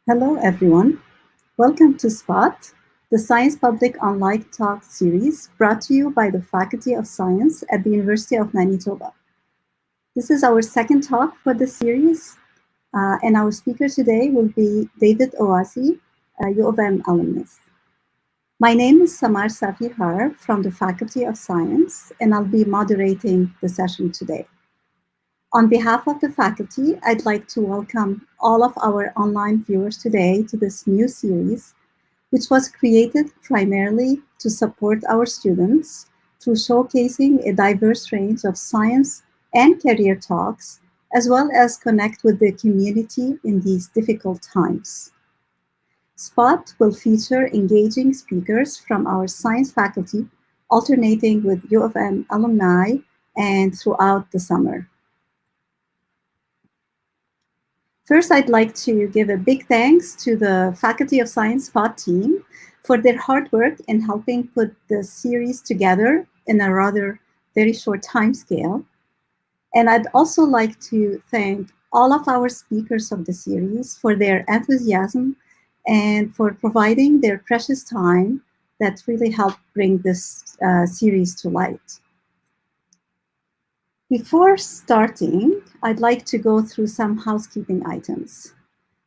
Hello, everyone. Welcome to SPOT, the Science Public Online Talk series brought to you by the Faculty of Science at the University of Manitoba. This is our second talk for the series, and our speaker today will be David Oasi, a U of M alumnus. My name is Samar Safihar from the Faculty of Science, and I'll be moderating the session today. On behalf of the faculty, I'd like to welcome all of our online viewers today to this new series, which was created primarily to support our students through showcasing a diverse range of science and career talks, as well as connect with the community in these difficult times. SPOT will feature engaging speakers from our science faculty, alternating with U of M alumni and throughout the summer. First, I'd like to give a big thanks to the Faculty of Science SPOT team for their hard work in helping put the series together in a rather very short time scale. And I'd also like to thank all of our speakers of the series for their enthusiasm and for providing their precious time that really helped bring this series to light. Before starting, I'd like to go through some housekeeping items.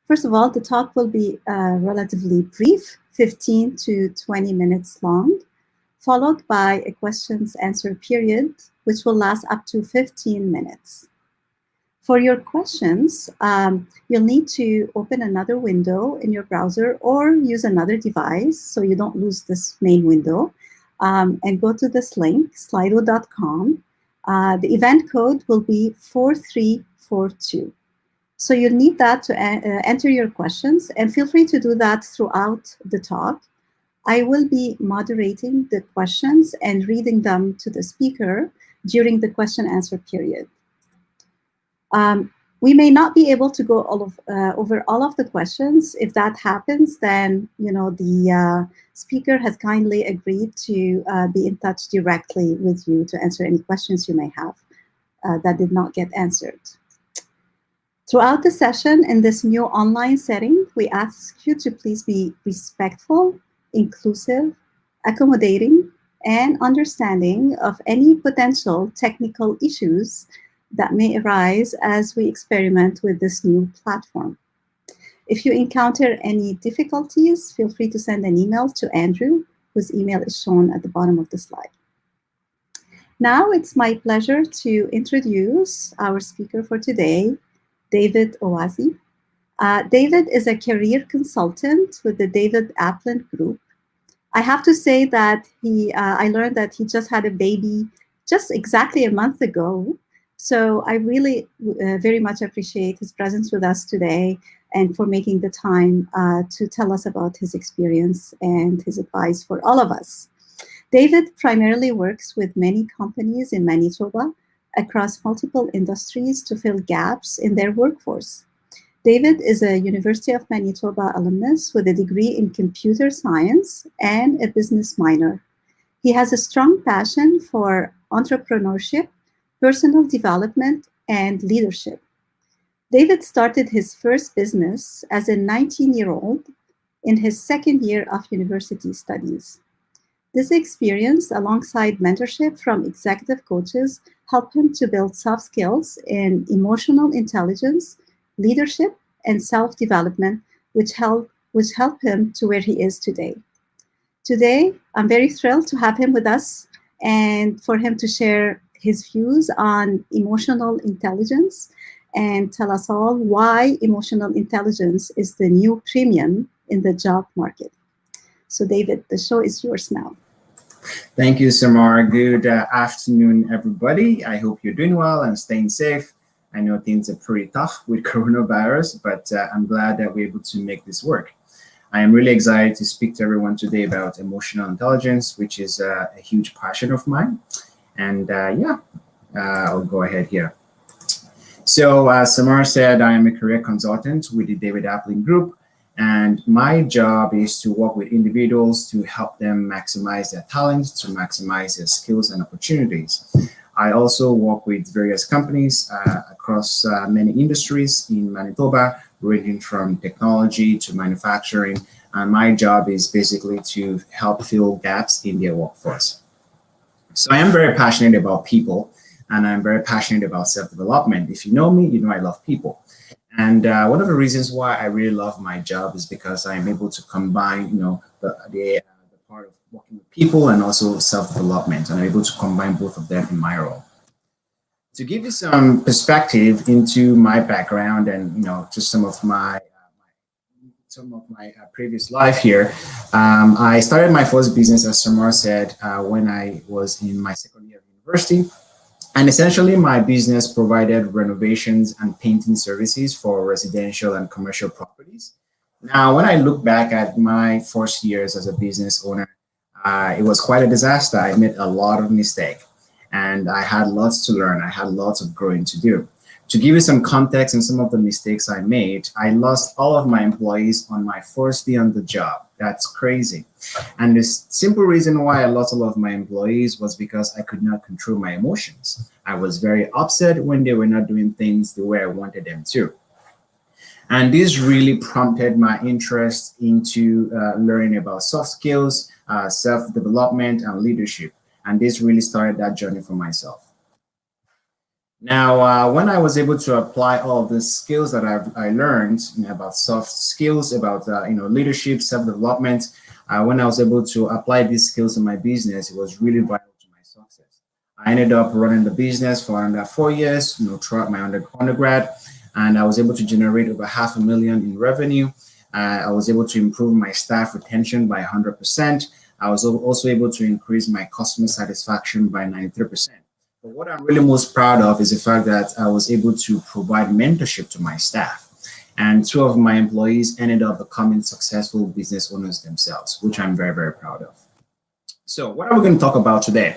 First of all, the talk will be relatively brief, 15 to 20 minutes long, followed by a questions answer period, which will last up to 15 minutes. For your questions, you'll need to open another window in your browser or use another device so you don't lose this main window, and go to this link, slido.com. The event code will be 4342. So you'll need that to enter your questions, and feel free to do that throughout the talk. I will be moderating the questions and reading them to the speaker during the question answer period. We may not be able to go over all of the questions. If that happens, then the speaker has kindly agreed to be in touch directly with you to answer any questions you may have that did not get answered. Throughout the session in this new online setting, we ask you to please be respectful, inclusive, accommodating, and understanding of any potential technical issues that may arise as we experiment with this new platform. If you encounter any difficulties, feel free to send an email to Andrew, whose email is shown at the bottom of the slide. Now it's my pleasure to introduce our speaker for today, David Oasi. David is a career consultant with the David Applin Group. I have to say that I learned that he just had a baby just exactly a month ago. So I really very much appreciate his presence with us today and for making the time to tell us about his experience and his advice for all of us. David primarily works with many companies in Manitoba across multiple industries to fill gaps in their workforce. David is a University of Manitoba alumnus with a degree in computer science and a business minor. He has a strong passion for entrepreneurship, personal development, and leadership. David started his first business as a 19-year-old in his second year of university studies. This experience, alongside mentorship from executive coaches, helped him to build soft skills in emotional intelligence, leadership, and self-development, which helped him to where he is today. Today, I'm very thrilled to have him with us and for him to share his views on emotional intelligence and tell us all why emotional intelligence is the new premium in the job market. So David, the show is yours now. Thank you, Samar. Good afternoon, everybody. I hope you're doing well and staying safe. I know things are pretty tough with coronavirus, but I'm glad that we're able to make this work. I am really excited to speak to everyone today about emotional intelligence, which is a huge passion of mine. And I'll go ahead here. So as Samar said, I am a career consultant with the David Applin Group, and my job is to work with individuals to help them maximize their talents, to maximize their skills and opportunities. I also work with various companies across many industries in Manitoba, ranging from technology to manufacturing. And my job is basically to help fill gaps in their workforce. So I am very passionate about people, and I'm very passionate about self-development. If you know me, you know I love people. And one of the reasons why I really love my job is because I'm able to combine, the part of working with people and also self-development, and I'm able to combine both of them in my role. To give you some perspective into my background and just some of my previous life here, I started my first business, as Samar said, when I was in my second year of university. And essentially, my business provided renovations and painting services for residential and commercial properties. Now, when I look back at my first years as a business owner, it was quite a disaster. I made a lot of mistakes and I had lots to learn. I had lots of growing to do. To give you some context and some of the mistakes I made, I lost all of my employees on my first day on the job. That's crazy. And the simple reason why I lost all of my employees was because I could not control my emotions. I was very upset when they were not doing things the way I wanted them to. And this really prompted my interest into learning about soft skills, self-development, and leadership. And this really started that journey for myself. Now, when I was able to apply all of the skills that I learned about soft skills, about leadership, self-development, when I was able to apply these skills in my business, it was really vital to my success. I ended up running the business for under 4 years, throughout my undergrad, and I was able to generate over $500,000 in revenue. I was able to improve my staff retention by 100%. I was also able to increase my customer satisfaction by 93%. But what I'm really most proud of is the fact that I was able to provide mentorship to my staff. And two of my employees ended up becoming successful business owners themselves, which I'm very, very proud of. So what are we going to talk about today?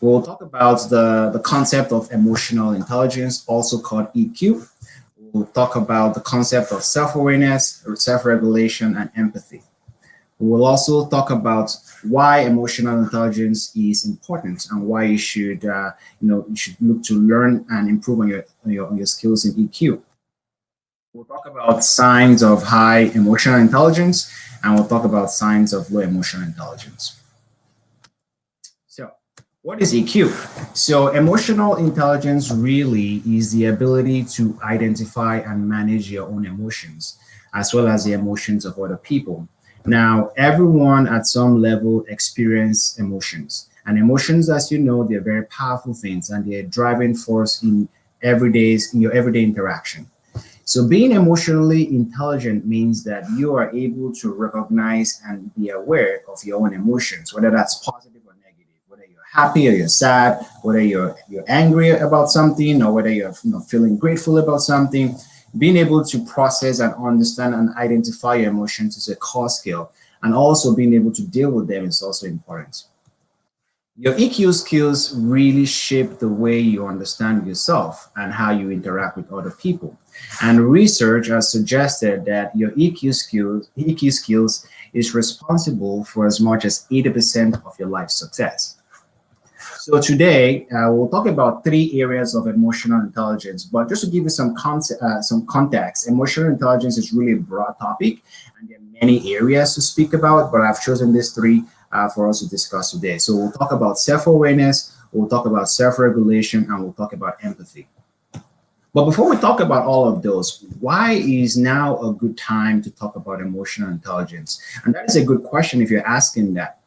We'll talk about the concept of emotional intelligence, also called EQ. We'll talk about the concept of self-awareness, self-regulation, and empathy. We will also talk about why emotional intelligence is important and why you should look to learn and improve on your skills in EQ. We'll talk about signs of high emotional intelligence, and we'll talk about signs of low emotional intelligence. So, what is EQ? So, emotional intelligence really is the ability to identify and manage your own emotions, as well as the emotions of other people. Now, everyone at some level experience emotions. And emotions, as you know, they're very powerful things and they're driving force in your everyday interaction. So being emotionally intelligent means that you are able to recognize and be aware of your own emotions, whether that's positive or negative, whether you're happy or you're sad, whether you're angry about something or whether you're feeling grateful about something. Being able to process and understand and identify your emotions is a core skill, and also being able to deal with them is also important. Your EQ skills really shape the way you understand yourself and how you interact with other people. And research has suggested that your EQ skills is responsible for as much as 80% of your life success. So today we'll talk about 3 areas of emotional intelligence. But just to give you some context, emotional intelligence is really a broad topic, and there are many areas to speak about. But I've chosen these 3 for us to discuss today. So we'll talk about self-awareness, we'll talk about self-regulation, and we'll talk about empathy. But before we talk about all of those, why is now a good time to talk about emotional intelligence? And that is a good question if you're asking that.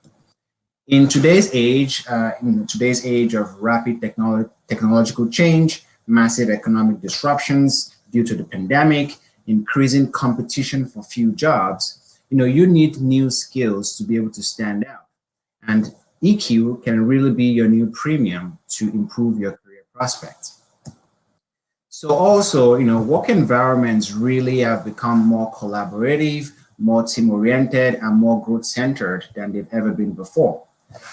In today's age of rapid technological change, massive economic disruptions due to the pandemic, increasing competition for few jobs, you need new skills to be able to stand out. And EQ can really be your new premium to improve your career prospects. So also, work environments really have become more collaborative, more team-oriented, and more growth-centered than they've ever been before.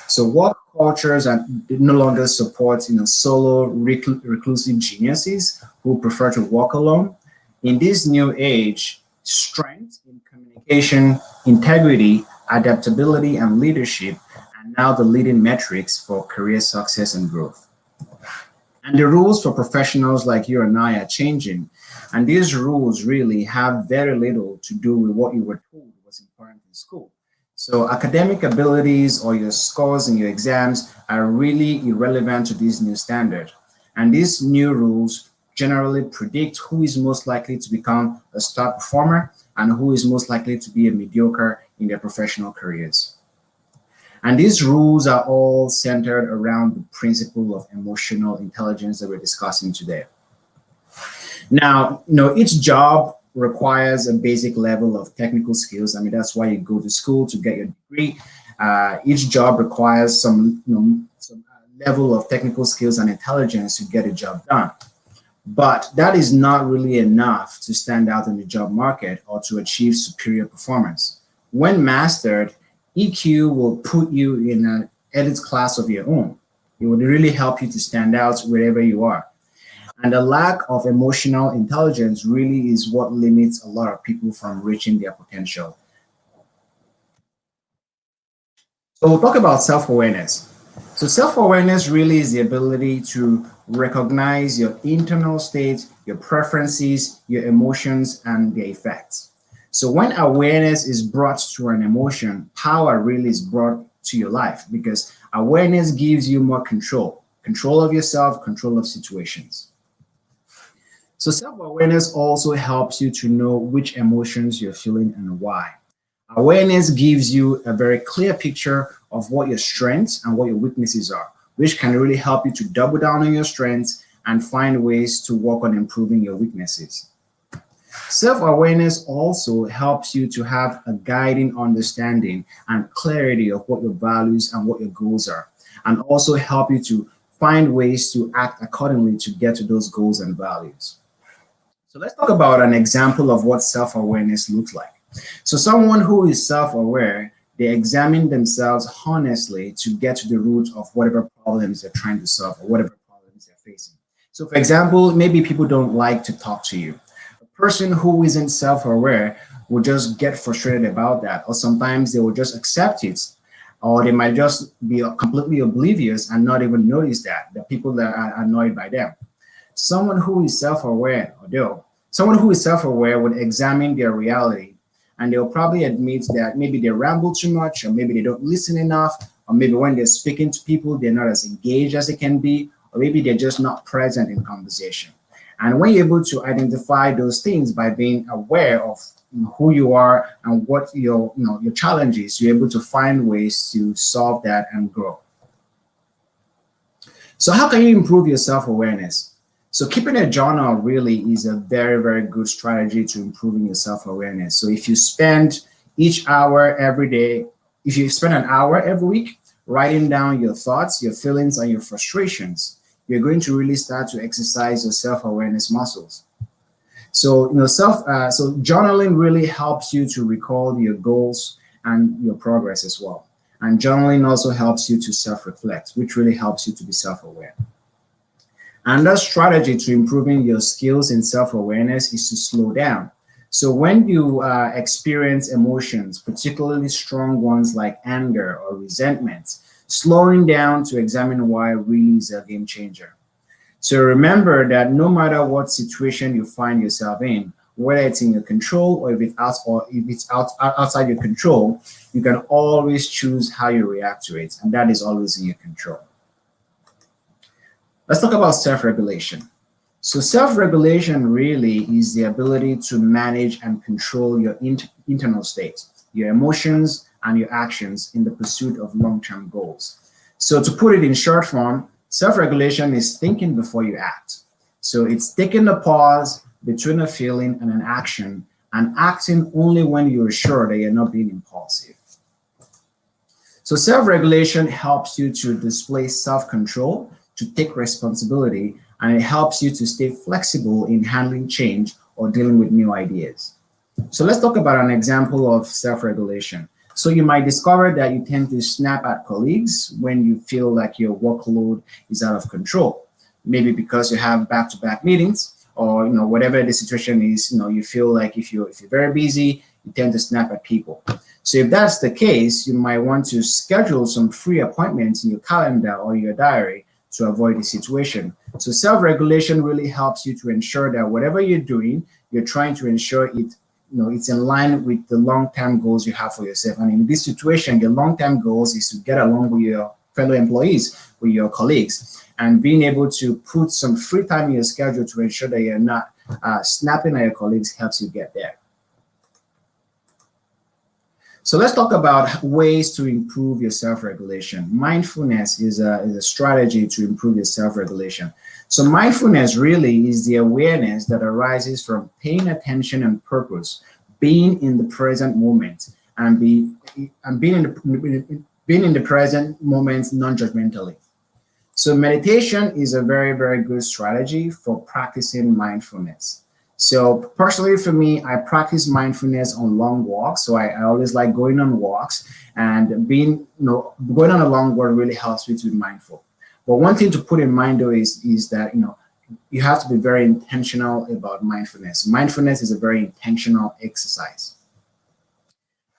So work cultures are no longer support, solo reclusive geniuses who prefer to work alone. In this new age, strength in communication, integrity, adaptability, and leadership are now the leading metrics for career success and growth. And the rules for professionals like you and I are changing. And these rules really have very little to do with what you were told was important in school. So academic abilities or your scores in your exams are really irrelevant to this new standard. And these new rules generally predict who is most likely to become a star performer and who is most likely to be a mediocre in their professional careers. And these rules are all centered around the principle of emotional intelligence that we're discussing today. Now, each job requires a basic level of technical skills. I mean, that's why you go to school to get your degree. Each job requires some level of technical skills and intelligence to get a job done. But that is not really enough to stand out in the job market or to achieve superior performance. When mastered, EQ will put you in an elite class of your own. It would really help you to stand out wherever you are. And the lack of emotional intelligence really is what limits a lot of people from reaching their potential. So we'll talk about self-awareness. So self-awareness really is the ability to recognize your internal state, your preferences, your emotions, and their effects. So when awareness is brought to an emotion, power really is brought to your life because awareness gives you more control of yourself, control of situations. So self-awareness also helps you to know which emotions you're feeling and why. Awareness gives you a very clear picture of what your strengths and what your weaknesses are, which can really help you to double down on your strengths and find ways to work on improving your weaknesses. Self-awareness also helps you to have a guiding understanding and clarity of what your values and what your goals are, and also help you to find ways to act accordingly to get to those goals and values. So let's talk about an example of what self-awareness looks like. So someone who is self-aware, they examine themselves honestly to get to the root of whatever problems they're trying to solve or whatever problems they're facing. So for example, maybe people don't like to talk to you. A person who isn't self-aware will just get frustrated about that, or sometimes they will just accept it, or they might just be completely oblivious and not even notice that the people that are annoyed by them. Someone who is self-aware, someone who is self-aware would examine their reality and they'll probably admit that maybe they ramble too much, or maybe they don't listen enough, or maybe when they're speaking to people, they're not as engaged as they can be, or maybe they're just not present in conversation. And when you're able to identify those things by being aware of who you are and what your challenge is, you're able to find ways to solve that and grow. So how can you improve your self-awareness? So keeping a journal really is a very, very good strategy to improving your self-awareness. So if you spend each hour every day, if you spend an hour every week writing down your thoughts, your feelings, and your frustrations, you're going to really start to exercise your self-awareness muscles. So so journaling really helps you to recall your goals and your progress as well. And journaling also helps you to self-reflect, which really helps you to be self-aware. Another strategy to improving your skills in self-awareness is to slow down. So when you experience emotions, particularly strong ones like anger or resentment, slowing down to examine why really is a game changer. So remember that no matter what situation you find yourself in, whether it's in your control or if it's outside your control, you can always choose how you react to it, and that is always in your control. Let's talk about self-regulation. So self-regulation really is the ability to manage and control your internal state, your emotions, and your actions in the pursuit of long-term goals. So to put it in short form, self-regulation is thinking before you act. So it's taking a pause between a feeling and an action and acting only when you're sure that you're not being impulsive. So self-regulation helps you to display self-control, to take responsibility, and it helps you to stay flexible in handling change or dealing with new ideas. So let's talk about an example of self-regulation. So you might discover that you tend to snap at colleagues when you feel like your workload is out of control. Maybe because you have back-to-back meetings, or whatever the situation is, you feel like if you're very busy, you tend to snap at people. So if that's the case, you might want to schedule some free appointments in your calendar or your diary to avoid the situation. So self-regulation really helps you to ensure that whatever you're doing, you're trying to ensure it's in line with the long-term goals you have for yourself. And in this situation, your long-term goals is to get along with your fellow employees, with your colleagues, and being able to put some free time in your schedule to ensure that you're not snapping at your colleagues helps you get there. So let's talk about ways to improve your self-regulation. Mindfulness is a strategy to improve your self-regulation. So mindfulness really is the awareness that arises from paying attention and purpose, being in the present moment, and being in the present moment non-judgmentally. So meditation is a very, very good strategy for practicing mindfulness. So personally for me, I practice mindfulness on long walks. So I always like going on walks, and going on a long walk really helps me to be mindful. But one thing to put in mind though is that you have to be very intentional about mindfulness. Mindfulness is a very intentional exercise.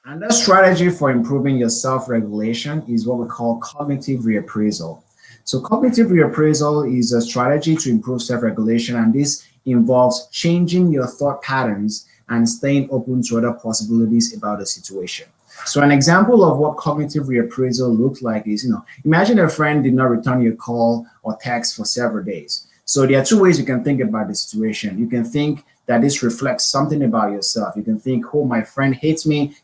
And the strategy for improving your self-regulation is what we call cognitive reappraisal. So cognitive reappraisal is a strategy to improve self-regulation, and this involves changing your thought patterns and staying open to other possibilities about the situation. So an example of what cognitive reappraisal looks like is, imagine a friend did not return your call or text for several days. So there are two ways you can think about the situation. You can think that this reflects something about yourself. You can think, oh, my friend hates me,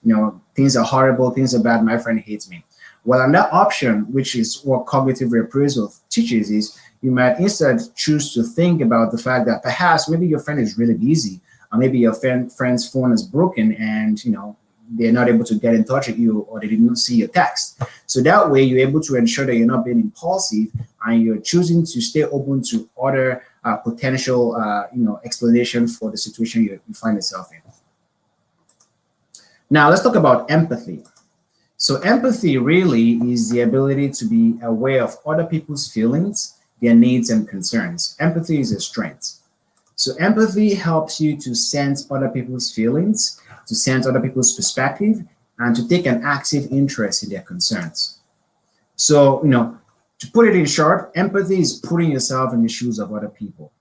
things are horrible, things are bad, my friend hates me. Well, another option, which is what cognitive reappraisal teaches, is you might instead choose to think about the fact that perhaps maybe your friend is really busy, or maybe your friend's phone is broken and they're not able to get in touch with you, or they didn't see your text. So that way you're able to ensure that you're not being impulsive, and you're choosing to stay open to other potential explanation for the situation you find yourself in. Now let's talk about empathy. So empathy really is the ability to be aware of other people's feelings, their needs and concerns. Empathy is a strength. So empathy helps you to sense other people's feelings, to sense other people's perspective, and to take an active interest in their concerns. So, to put it in short, empathy is putting yourself in the shoes of other people.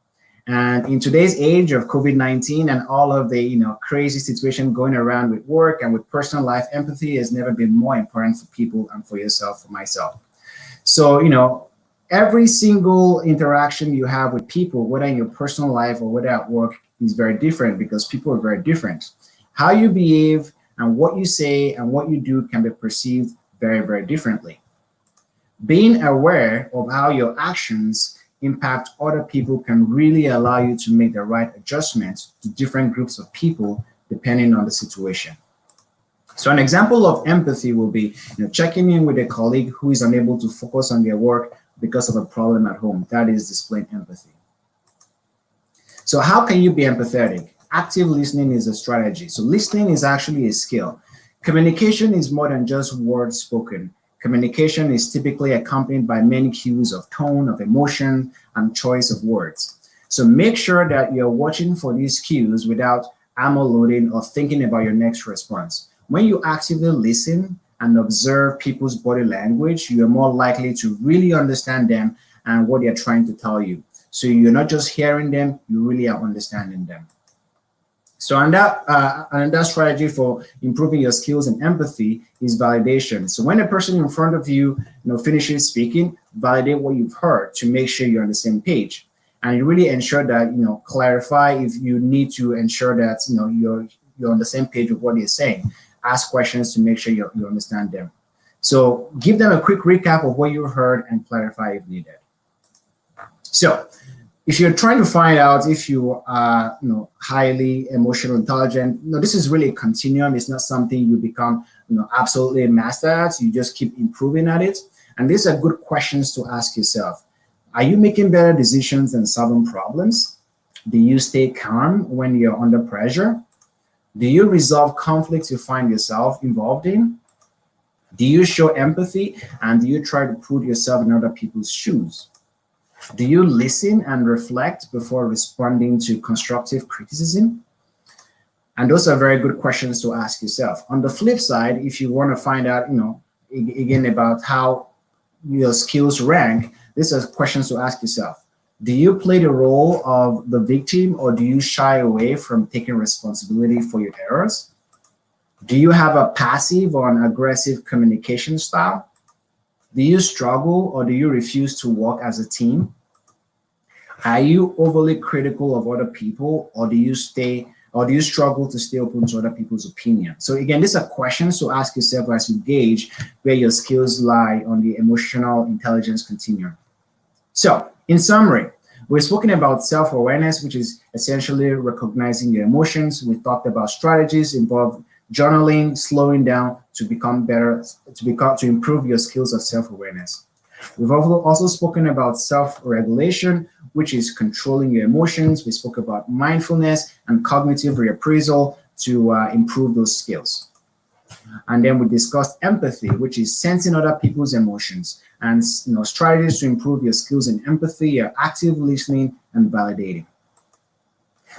And in today's age of COVID-19 and all of the crazy situation going around with work and with personal life, empathy has never been more important for people and for yourself, for myself. So, every single interaction you have with people, whether in your personal life or whether at work, is very different because people are very different. How you behave and what you say and what you do can be perceived very, very differently. Being aware of how your actions impact other people can really allow you to make the right adjustments to different groups of people depending on the situation. So an example of empathy will be checking in with a colleague who is unable to focus on their work because of a problem at home. That is displaying empathy. So how can you be empathetic? Active listening is a strategy. So listening is actually a skill. Communication is more than just words spoken. Communication is typically accompanied by many cues of tone, of emotion, and choice of words. So make sure that you're watching for these cues without ammo loading or thinking about your next response. When you actively listen and observe people's body language, you are more likely to really understand them and what they're trying to tell you. So you're not just hearing them, you really are understanding them. So another strategy for improving your skills and empathy is validation. So when a person in front of you, finishes speaking, validate what you've heard to make sure you're on the same page. And you really ensure that, clarify if you need to ensure that, you're on the same page with what they're saying. Ask questions to make sure you understand them. So give them a quick recap of what you heard and clarify if needed. So if you're trying to find out if you are, highly emotional intelligent, this is really a continuum. It's not something you become, absolutely a master at. You just keep improving at it. And these are good questions to ask yourself. Are you making better decisions and solving problems? Do you stay calm when you're under pressure? Do you resolve conflicts you find yourself involved in? Do you show empathy, and do you try to put yourself in other people's shoes? Do you listen and reflect before responding to constructive criticism? And those are very good questions to ask yourself. On the flip side, if you want to find out, again, about how your skills rank, These are questions to ask yourself. Do you play the role of the victim, or do you shy away from taking responsibility for your errors? Do you have a passive or an aggressive communication style? Do you struggle, or do you refuse to work as a team? Are you overly critical of other people, or do you struggle to stay open to other people's opinion? So again, these are questions to ask yourself as you gauge where your skills lie on the emotional intelligence continuum. So in summary, we've spoken about self-awareness, which is essentially recognizing your emotions. We talked about strategies involved journaling, slowing down to become better, to improve your skills of self-awareness. We've also spoken about self-regulation, which is controlling your emotions. We spoke about mindfulness and cognitive reappraisal to improve those skills. And then we discussed empathy, which is sensing other people's emotions, and strategies to improve your skills in empathy, your active listening, and validating.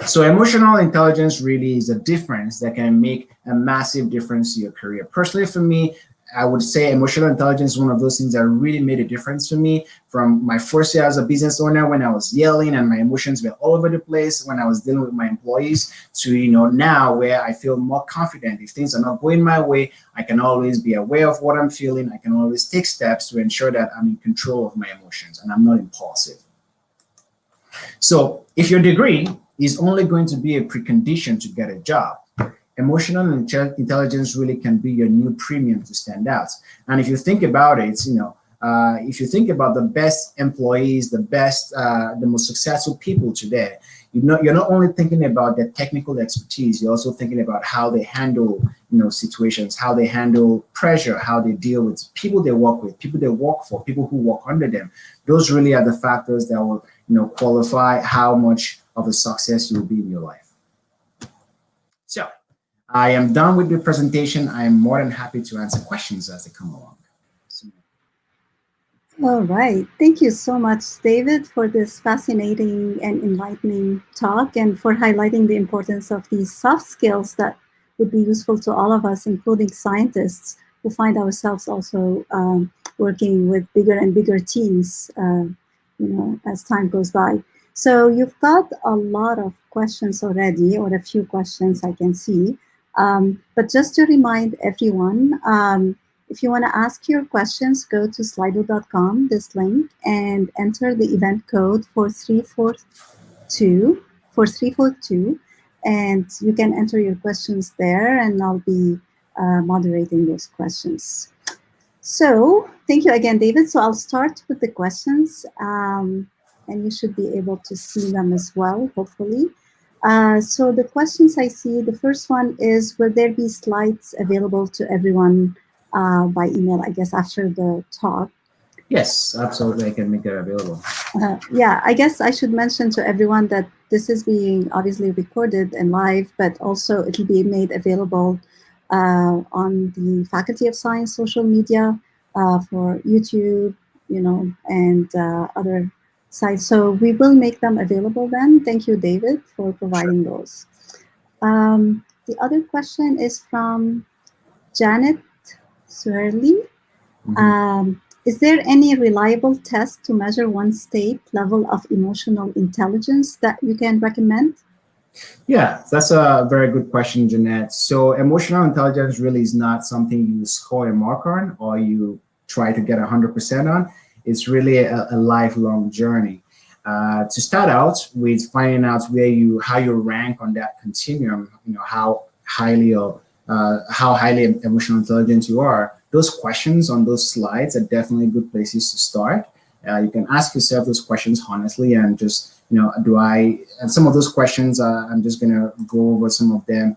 So emotional intelligence really is a difference that can make a massive difference to your career. Personally, for me, I would say emotional intelligence is one of those things that really made a difference for me from my first year as a business owner, when I was yelling and my emotions were all over the place when I was dealing with my employees, to now where I feel more confident. If things are not going my way, I can always be aware of what I'm feeling. I can always take steps to ensure that I'm in control of my emotions and I'm not impulsive. So if your degree is only going to be a precondition to get a job, emotional intelligence really can be your new premium to stand out. And if you think about it, if you think about the best employees, the most successful people today, you're not only thinking about their technical expertise, you're also thinking about how they handle, situations, how they handle pressure, how they deal with people they work with, people they work for, people who work under them. Those really are the factors that will, qualify how much of a success you will be in your life. So I am done with the presentation. I am more than happy to answer questions as they come along. All right. Thank you so much, David, for this fascinating and enlightening talk, and for highlighting the importance of these soft skills that would be useful to all of us, including scientists who find ourselves also working with bigger and bigger teams, as time goes by. So you've got a lot of questions already, or a few questions I can see. But just to remind everyone, if you want to ask your questions, go to slido.com, this link, and enter the event code for 342, and you can enter your questions there, and I'll be moderating those questions. So thank you again, David. So I'll start with the questions, and you should be able to see them as well, hopefully. So the questions I see, the first one is, will there be slides available to everyone by email, I guess, after the talk? Yes, absolutely. I can make that available. Yeah, I guess I should mention to everyone that this is being obviously recorded and live, but also it will be made available on the Faculty of Science social media, for YouTube, and other sites. So we will make them available then. Thank you, David, for providing those. The other question is from Janet Surley. Is there any reliable test to measure one's state level of emotional intelligence that you can recommend? Yeah, that's a very good question, Jeanette. So emotional intelligence really is not something you score a mark on or you try to get 100% on. It's really a lifelong journey. To start out with finding out how you rank on that continuum, how highly emotional intelligent you are. Those questions on those slides are definitely good places to start. You can ask yourself those questions honestly, and just and some of those questions, I'm just gonna go over some of them.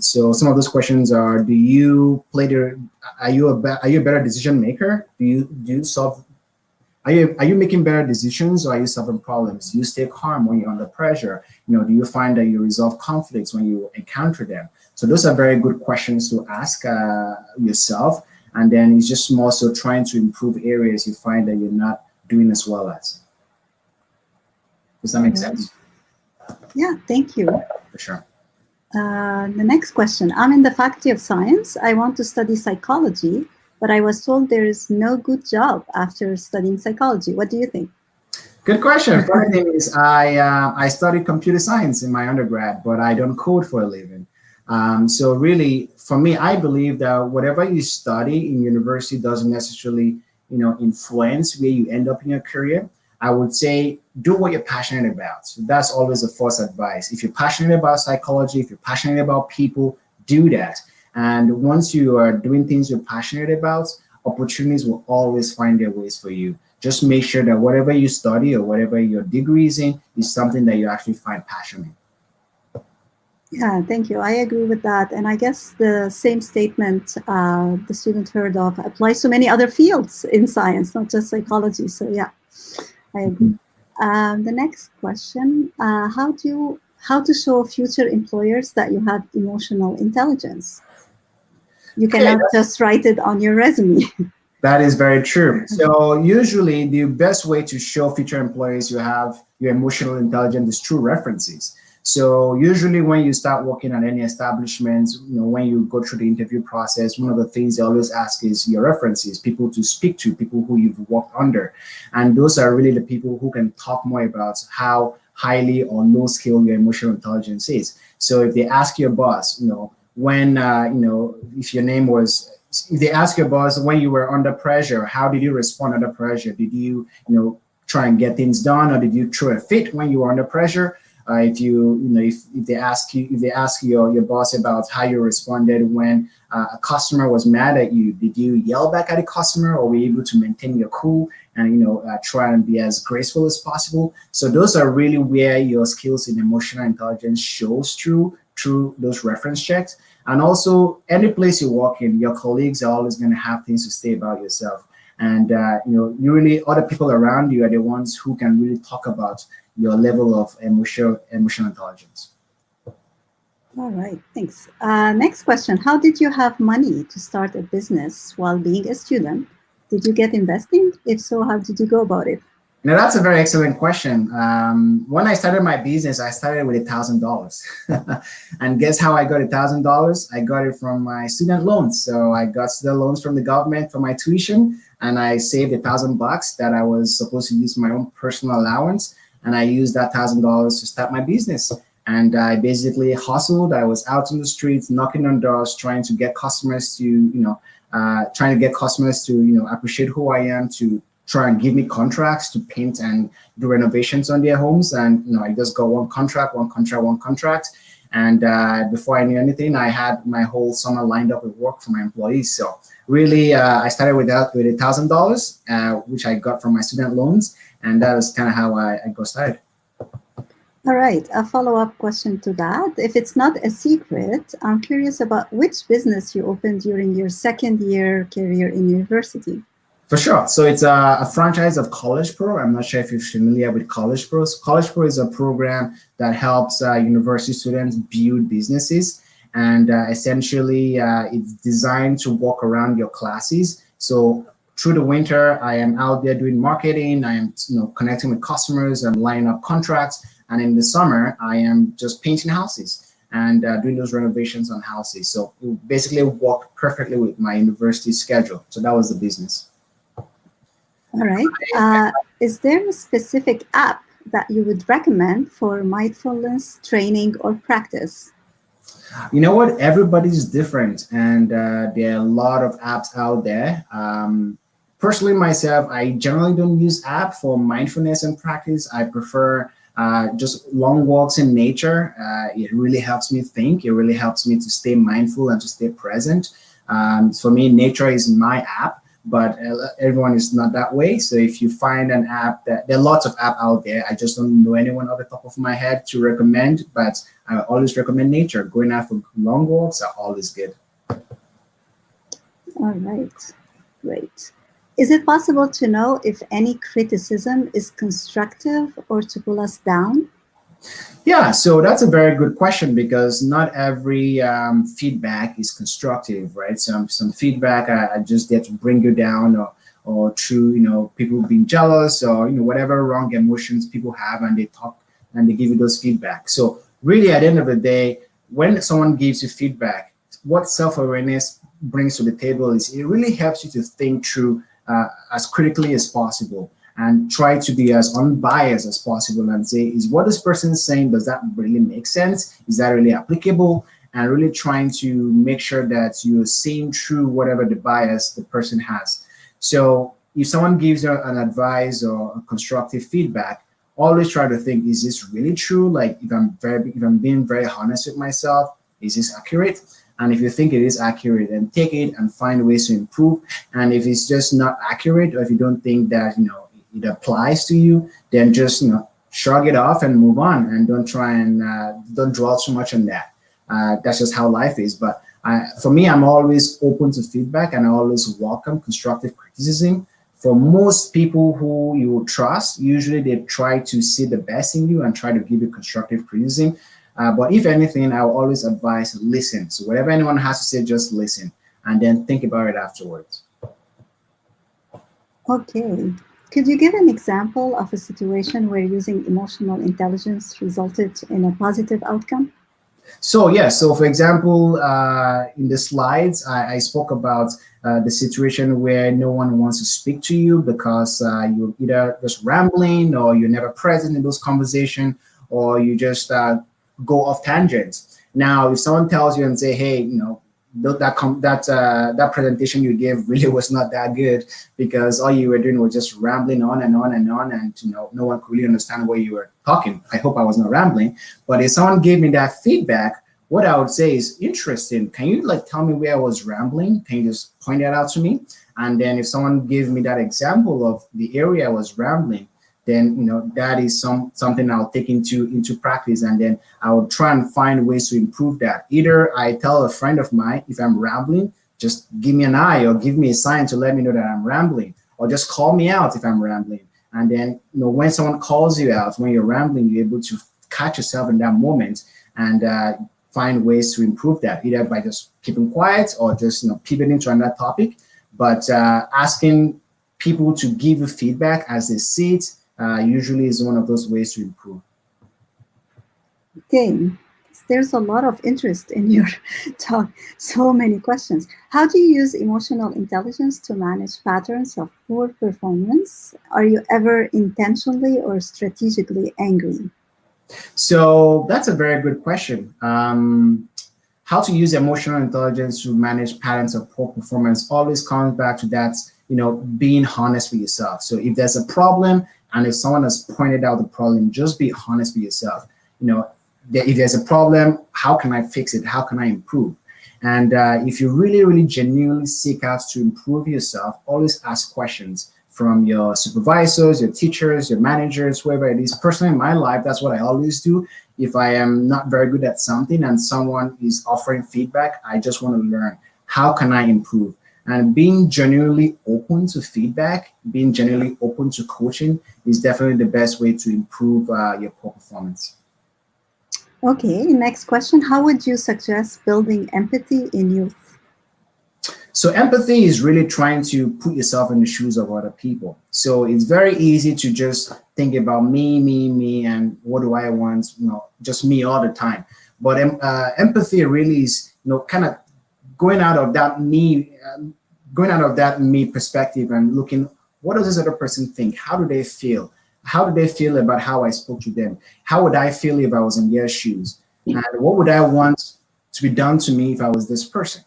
So some of those questions are: are you a better decision maker? Do you solve? Are you making better decisions, or are you solving problems? Do you stay calm when you're under pressure? Do you find that you resolve conflicts when you encounter them? So those are very good questions to ask yourself. And then it's just more so trying to improve areas you find that you're not doing as well as. Does that make sense? Yeah, thank you. For sure. The next question. I'm in the Faculty of Science. I want to study psychology, but I was told there is no good job after studying psychology. What do you think? Good question. Funny thing is, I studied computer science in my undergrad, but I don't code for a living. So really, for me, I believe that whatever you study in university doesn't necessarily, influence where you end up in your career. I would say do what you're passionate about. So that's always the first advice. If you're passionate about psychology, if you're passionate about people, do that. And once you are doing things you're passionate about, opportunities will always find their ways for you. Just make sure that whatever you study or whatever your degree is in is something that you actually find passionate. Yeah, thank you. I agree with that. And I guess the same statement the student heard of applies to many other fields in science, not just psychology. So yeah, I agree. The next question, how to show future employers that you have emotional intelligence? You cannot just write it on your resume. That is very true. So usually the best way to show future employees you have your emotional intelligence is through references. So usually when you start working at any establishments, when you go through the interview process, one of the things they always ask is your references, people to speak to, people who you've worked under. And those are really the people who can talk more about how highly or low skill your emotional intelligence is. So if they ask your boss, when, if your name was, if they ask your boss when you were under pressure, how did you respond under pressure? Did you, try and get things done, or did you throw a fit when you were under pressure? If they ask your boss about how you responded when a customer was mad at you, did you yell back at the customer, or were you able to maintain your cool and try and be as graceful as possible? So those are really where your skills in emotional intelligence shows through those reference checks. And also, any place you work in, your colleagues are always going to have things to say about yourself. And you really, other people around you are the ones who can really talk about your level of emotional intelligence. All right, thanks. Next question. How did you have money to start a business while being a student? Did you get investing? If so, how did you go about it? Now, that's a very excellent question. When I started my business, I started with $1,000. And guess how I got $1,000? I got it from my student loans. So I got student loans from the government for my tuition, and I saved $1,000 that I was supposed to use for my own personal allowance. And I used that $1,000 to start my business. And I basically hustled. I was out in the streets, knocking on doors, trying to get customers to, appreciate who I am, to try and give me contracts to paint and do renovations on their homes. And I just got one contract. And before I knew anything, I had my whole summer lined up with work for my employees. So really, I started with $1,000, which I got from my student loans, and that was kind of how I got started. All right, a follow-up question to that. If it's not a secret, I'm curious about which business you opened during your second year career in university. For sure. So it's a franchise of College Pro. I'm not sure if you're familiar with College Pro. So College Pro is a program that helps university students build businesses. And essentially, it's designed to walk around your classes. So through the winter, I am out there doing marketing. I am connecting with customers and lining up contracts. And in the summer, I am just painting houses and doing those renovations on houses. So it basically worked perfectly with my university schedule. So that was the business. All right. Is there a specific app that you would recommend for mindfulness training or practice? You know what? Everybody's different, and there are a lot of apps out there. Personally, myself, I generally don't use app for mindfulness and practice. I prefer just long walks in nature. It really helps me think. It really helps me to stay mindful and to stay present. For me, nature is my app. But everyone is not that way. So if you find an app there are lots of apps out there. I just don't know anyone off the top of my head to recommend, but I always recommend nature. Going out for long walks are always good. All right, great. Is it possible to know if any criticism is constructive or to pull us down? Yeah, so that's a very good question, because not every feedback is constructive, right? Some feedback are just there to bring you down, or through people being jealous, or whatever wrong emotions people have, and they talk and they give you those feedback. So really, at the end of the day, when someone gives you feedback, what self-awareness brings to the table is it really helps you to think through as critically as possible and try to be as unbiased as possible and say, is what this person is saying, does that really make sense? Is that really applicable? And really trying to make sure that you're seeing through whatever the bias the person has. So if someone gives you an advice or a constructive feedback, always try to think, is this really true? Like if I'm being very honest with myself, is this accurate? And if you think it is accurate, then take it and find ways to improve. And if it's just not accurate, or if you don't think that it applies to you, then just shrug it off and move on, and don't try and don't dwell too much on that. That's just how life is. But for me, I'm always open to feedback, and I always welcome constructive criticism. For most people who you trust, usually they try to see the best in you and try to give you constructive criticism. But if anything, I will always advise listen. So whatever anyone has to say, just listen and then think about it afterwards. Okay. Could you give an example of a situation where using emotional intelligence resulted in a positive outcome? So yeah, so for example, in the slides, I spoke about the situation where no one wants to speak to you because you're either just rambling, or you're never present in those conversations, or you just go off tangents. Now, if someone tells you and say, hey, that presentation you gave really was not that good because all you were doing was just rambling on and on and on, and no one could really understand what you were talking. I hope I was not rambling. But if someone gave me that feedback, what I would say is, interesting, can you tell me where I was rambling? Can you just point that out to me? And then if someone gave me that example of the area I was rambling, then that is something I'll take into practice, and then I'll try and find ways to improve that. Either I tell a friend of mine, if I'm rambling, just give me an eye or give me a sign to let me know that I'm rambling, or just call me out if I'm rambling. And then when someone calls you out when you're rambling, you're able to catch yourself in that moment and find ways to improve that, either by just keeping quiet or just pivoting to another topic. But asking people to give you feedback as they see it usually is one of those ways to improve. Okay, there's a lot of interest in your talk, so many questions. How do you use emotional intelligence to manage patterns of poor performance? Are you ever intentionally or strategically angry? So that's a very good question. How to use emotional intelligence to manage patterns of poor performance always comes back to that, being honest with yourself. So if there's a problem, and if someone has pointed out the problem, just be honest with yourself. If there's a problem, how can I fix it? How can I improve? And if you really, really genuinely seek out to improve yourself, always ask questions from your supervisors, your teachers, your managers, whoever it is. Personally, in my life, that's what I always do. If I am not very good at something and someone is offering feedback, I just want to learn, how can I improve? And being genuinely open to feedback, being genuinely open to coaching is definitely the best way to improve your poor performance. Okay, next question. How would you suggest building empathy in youth? So empathy is really trying to put yourself in the shoes of other people. So it's very easy to just think about me, and what do I want, just me all the time. But empathy really is, kind of going out of that me perspective and looking, what does this other person think? How do they feel? How do they feel about how I spoke to them? How would I feel if I was in their shoes? And what would I want to be done to me if I was this person?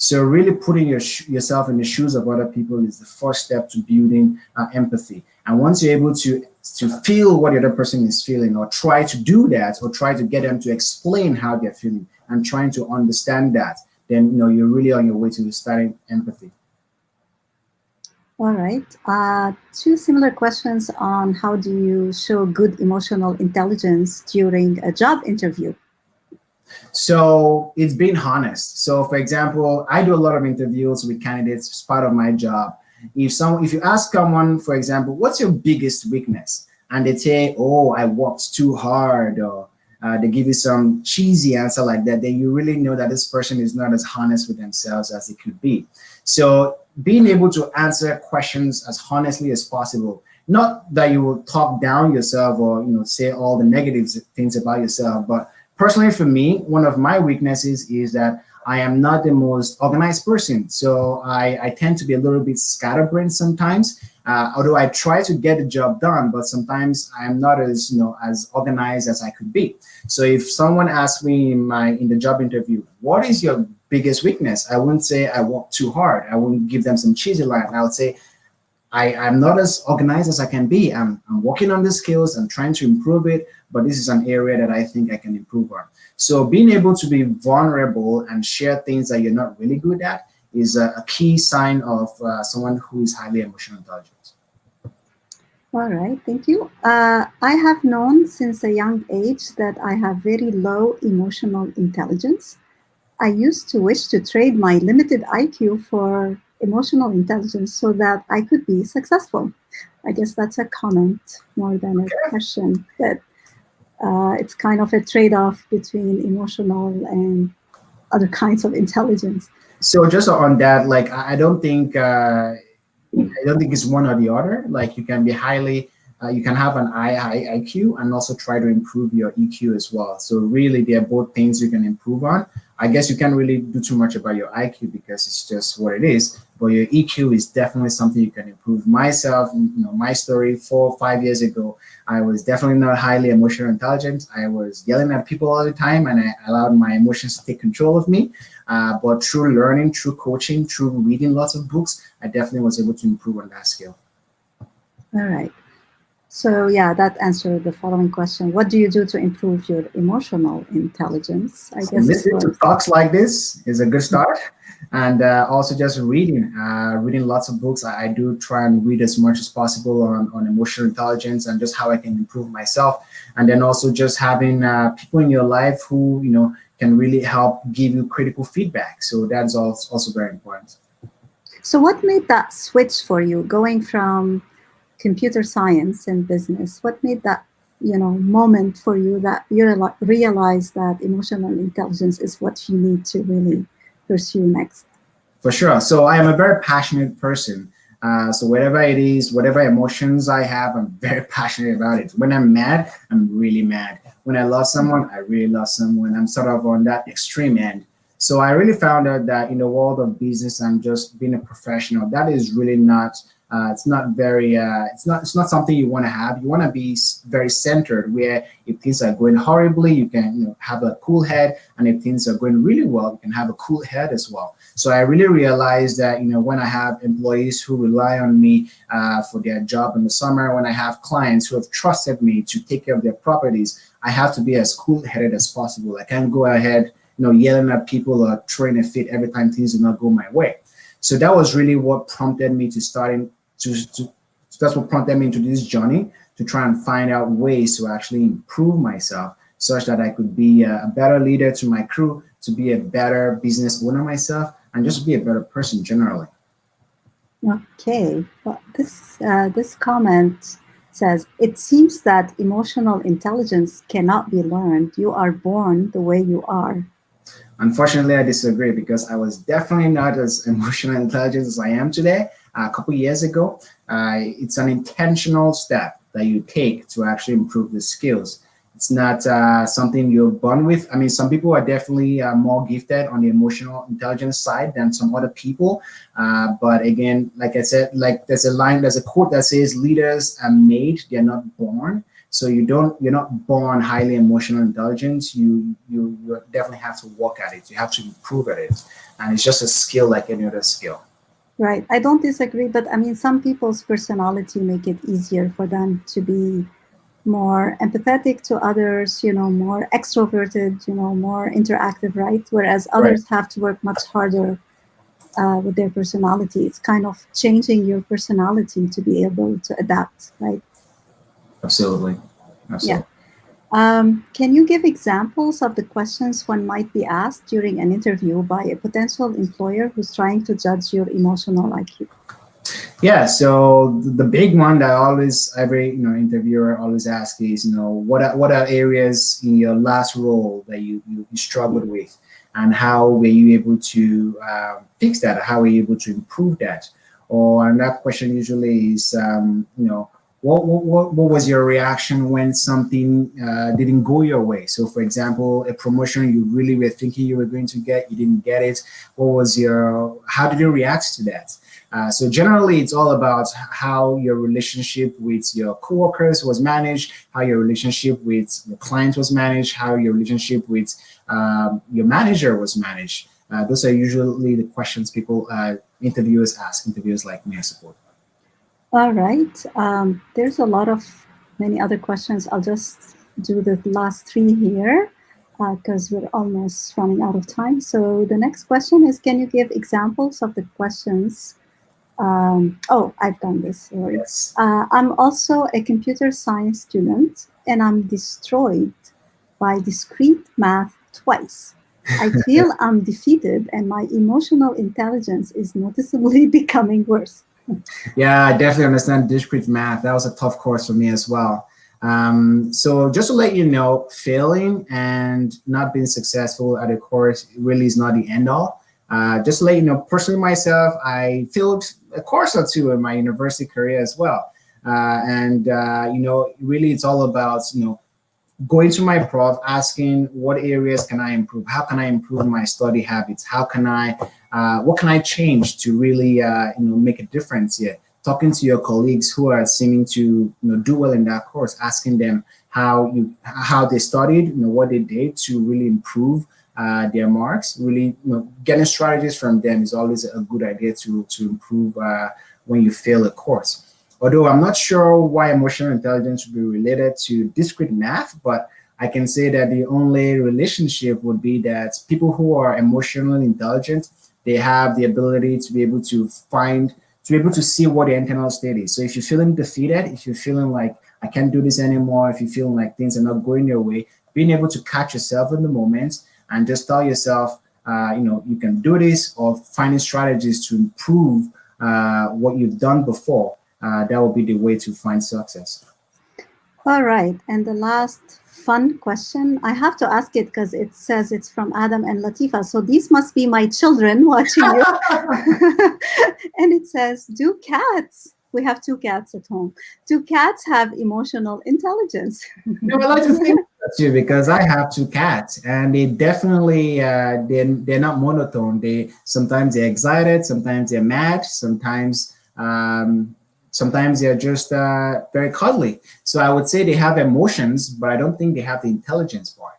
So really putting yourself in the shoes of other people is the first step to building empathy. And once you're able to feel what the other person is feeling, or try to do that, or try to get them to explain how they're feeling and trying to understand that, then you're really on your way to starting empathy. All right. Two similar questions on how do you show good emotional intelligence during a job interview? So it's being honest. So for example, I do a lot of interviews with candidates as part of my job. If you ask someone, for example, what's your biggest weakness? And they say, oh, I worked too hard, or they give you some cheesy answer like that, then you really know that this person is not as honest with themselves as it could be. So being able to answer questions as honestly as possible, not that you will talk down yourself or say all the negative things about yourself, but personally for me, one of my weaknesses is that I am not the most organized person. So I tend to be a little bit scatterbrained sometimes. Although I try to get the job done, but sometimes I'm not as as organized as I could be. So if someone asks me in the job interview, what is your biggest weakness? I wouldn't say I work too hard. I wouldn't give them some cheesy line. I would say I'm not as organized as I can be. I'm working on the skills. I'm trying to improve it, but this is an area that I think I can improve on. So being able to be vulnerable and share things that you're not really good at is a key sign of someone who is highly emotional intelligent. All right, thank you. I have known since a young age that I have very low emotional intelligence. I used to wish to trade my limited IQ for emotional intelligence so that I could be successful. I guess that's a comment more than a question, that it's kind of a trade-off between emotional and other kinds of intelligence. So just on that, like I don't think it's one or the other. Like you can be highly, you can have an high IQ and also try to improve your EQ as well. So really, they're both things you can improve on. I guess you can't really do too much about your IQ because it's just what it is. But your EQ is definitely something you can improve. Myself, my story 4 or 5 years ago, I was definitely not highly emotional intelligent. I was yelling at people all the time, and I allowed my emotions to take control of me. But through learning, through coaching, through reading lots of books, I definitely was able to improve on that skill. All right. So yeah, that answered the following question. What do you do to improve your emotional intelligence? I So guess it listening to was. talks like this is a good start, and also just reading lots of books. I do try and read as much as possible on emotional intelligence and just how I can improve myself, and then also just having people in your life who can really help give you critical feedback. So that's also very important. So what made that switch for you, going from computer science and business? What made that moment for you that you realize that emotional intelligence is what you need to really pursue next? For sure. So I am a very passionate person. So whatever it is, whatever emotions I have, I'm very passionate about it. When I'm mad, I'm really mad. When I love someone, I really love someone. I'm sort of on that extreme end. So I really found out that in the world of business and just being a professional, that is really not. It's not very. It's not something you want to have. You want to be very centered. Where if things are going horribly, you can have a cool head, and if things are going really well, you can have a cool head as well. So I really realized that when I have employees who rely on me for their job in the summer, when I have clients who have trusted me to take care of their properties, I have to be as cool-headed as possible. I can't go ahead, yelling at people or throwing a fit every time things do not go my way. So that was really what prompted me to starting to that's what prompted me into this journey to try and find out ways to actually improve myself such that I could be a better leader to my crew, to be a better business owner myself, and just be a better person generally. Okay. Well, this comment says it seems that emotional intelligence cannot be learned. You are born the way you are. Unfortunately, I disagree because I was definitely not as emotional intelligent as I am today. A couple years ago, it's an intentional step that you take to actually improve the skills. It's not something you're born with. I mean, some people are definitely more gifted on the emotional intelligence side than some other people. But again, like I said, like there's a quote that says, "Leaders are made; they're not born." So you're not born highly emotional intelligence. You definitely have to work at it. You have to improve at it, and it's just a skill like any other skill. Right. I don't disagree, but I mean, some people's personality make it easier for them to be more empathetic to others, more extroverted, more interactive, right? Whereas Right. others have to work much harder with their personality. It's kind of changing your personality to be able to adapt, right? Absolutely. Yeah. Absolutely. Can you give examples of the questions one might be asked during an interview by a potential employer who's trying to judge your emotional IQ? Yeah, so the big one that always every interviewer always asks is what are areas in your last role that you struggled with, and how were you able to fix that? How were you able to improve that? Or another question usually is what was your reaction when something didn't go your way? So, for example, a promotion you really were thinking you were going to get, you didn't get it. How did you react to that? So generally, it's all about how your relationship with your coworkers was managed, how your relationship with the client was managed, how your relationship with your manager was managed. Those are usually the questions people interviewers ask. Interviewers like me, I support. All right. There's a lot of many other questions. I'll just do the last three here because we're almost running out of time. So the next question is, can you give examples of the questions? Oh, I've done this. Sorry. Yes. I'm also a computer science student, and I'm destroyed by discrete math twice. I feel I'm defeated, and my emotional intelligence is noticeably becoming worse. Yeah, I definitely understand discrete math. That was a tough course for me as well. So just to let you know, failing and not being successful at a course really is not the end all. Just to let you know, personally myself, I failed a course or two in my university career as well. Really it's all about, going to my prof, asking what areas can I improve? How can I improve my study habits? What can I change to really, make a difference here? Talking to your colleagues who are seeming to, do well in that course, asking them how they studied, what they did to really improve their marks. Really, getting strategies from them is always a good idea to improve when you fail a course. Although I'm not sure why emotional intelligence would be related to discrete math, but I can say that the only relationship would be that people who are emotionally intelligent, they have the ability to be able to see what the internal state is. So if you're feeling defeated, if you're feeling like I can't do this anymore, if you're feeling like things are not going your way, being able to catch yourself in the moment and just tell yourself, you can do this, or finding strategies to improve what you've done before. That will be the way to find success. All right. And the last fun question, I have to ask it because it says it's from Adam and Latifa. So these must be my children watching you. And it says, we have two cats at home. Do cats have emotional intelligence? I like to think that too, because I have two cats, and they definitely they're not monotone. Sometimes they're excited, sometimes they're mad, sometimes they're just very cuddly. So I would say they have emotions, but I don't think they have the intelligence part.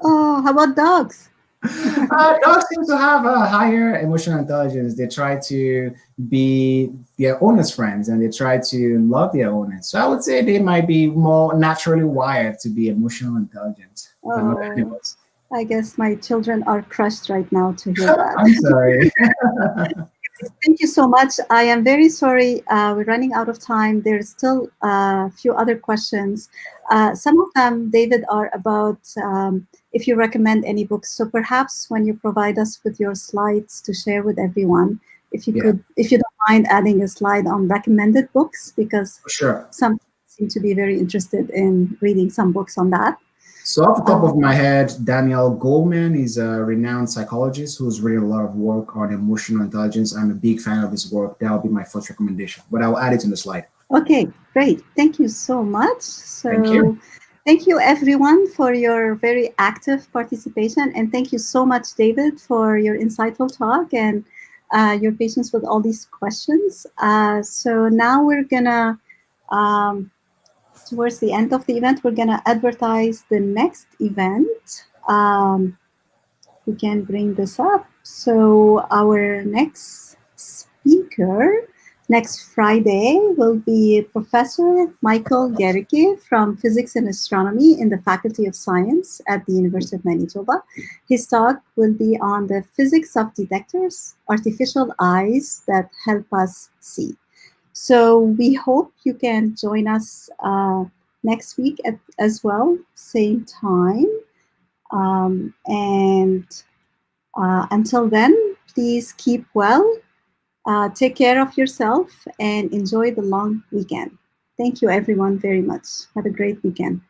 Oh, how about dogs? Dogs seem to have a higher emotional intelligence. They try to be their owner's friends, and they try to love their owners. So I would say they might be more naturally wired to be emotional intelligent than other animals. I guess my children are crushed right now to hear that. I'm sorry. Thank you so much. I am very sorry. We're running out of time. There's still a few other questions. Some of them, David, are about if you recommend any books. So perhaps when you provide us with your slides to share with everyone, if you don't mind adding a slide on recommended books, because sure. Some seem to be very interested in reading some books on that. So off the top of my head, Daniel Goleman is a renowned psychologist who's written a lot of work on emotional intelligence. I'm a big fan of his work. That will be my first recommendation, but I'll add it in the slide. Okay, great. Thank you so much. Thank you everyone for your very active participation. And thank you so much, David, for your insightful talk and your patience with all these questions. So now we're gonna, towards the end of the event, we're gonna advertise the next event. We can bring this up. So our next speaker next Friday will be Professor Michael Gericke from Physics and Astronomy in the Faculty of Science at the University of Manitoba. His talk will be on the physics of detectors, artificial eyes that help us see. So we hope you can join us next week as well, same time. Until then, please keep well, take care of yourself, and enjoy the long weekend. Thank you, everyone, very much. Have a great weekend.